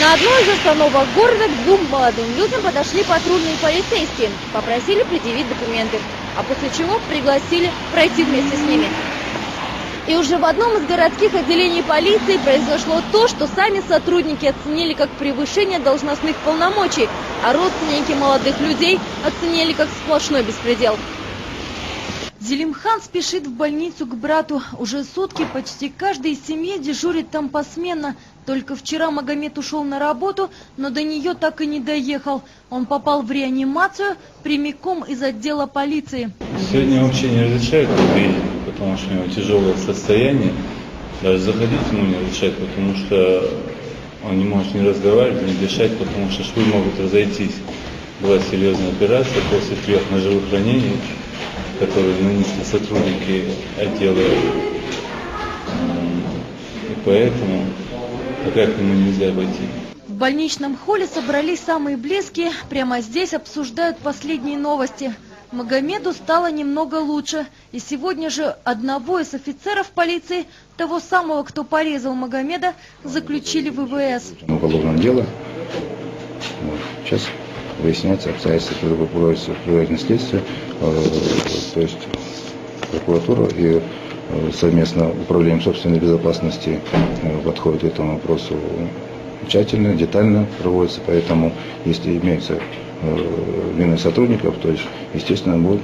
На одной из остановок города к двум молодым людям подошли патрульные полицейские, попросили предъявить документы, а после чего пригласили пройти вместе с ними. И уже в одном из городских отделений полиции произошло то, что сами сотрудники оценили как превышение должностных полномочий, а родственники молодых людей оценили как сплошной беспредел. Зелимхан спешит в больницу к брату. Уже сутки почти каждый из семьи дежурит там посменно. Только вчера Магомед ушел на работу, но до нее так и не доехал. Он попал в реанимацию прямиком из отдела полиции. Сегодня вообще не разрешают выходить, потому что у него тяжелое состояние. Даже заходить ему не разрешают, потому что он не может ни разговаривать, ни дышать, потому что швы могут разойтись. Была серьезная операция после 3 ножевых ранений, которые нанесли сотрудники отдела. И поэтому пока к нему нельзя войти. В больничном холле собрались самые близкие. Прямо здесь обсуждают последние новости. Магомеду стало немного лучше. И сегодня же одного из офицеров полиции, того самого, кто порезал Магомеда, заключили в ВВС. Уголовное дело. Сейчас выясняется обстоятельства, проводится предварительное следствие. То есть прокуратура и совместно управлением собственной безопасности подходит к этому вопросу тщательно, детально проводится. Поэтому, если имеются вины сотрудников, то есть, естественно, будут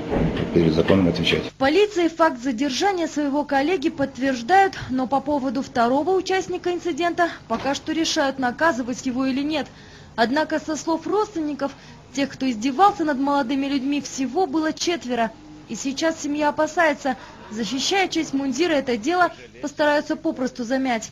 перед законом отвечать. В полиции факт задержания своего коллеги подтверждают, но по поводу второго участника инцидента пока что решают, наказывать его или нет. Однако, со слов родственников, тех, кто издевался над молодыми людьми, всего было 4. И сейчас семья опасается, защищая честь мундира, это дело постараются попросту замять.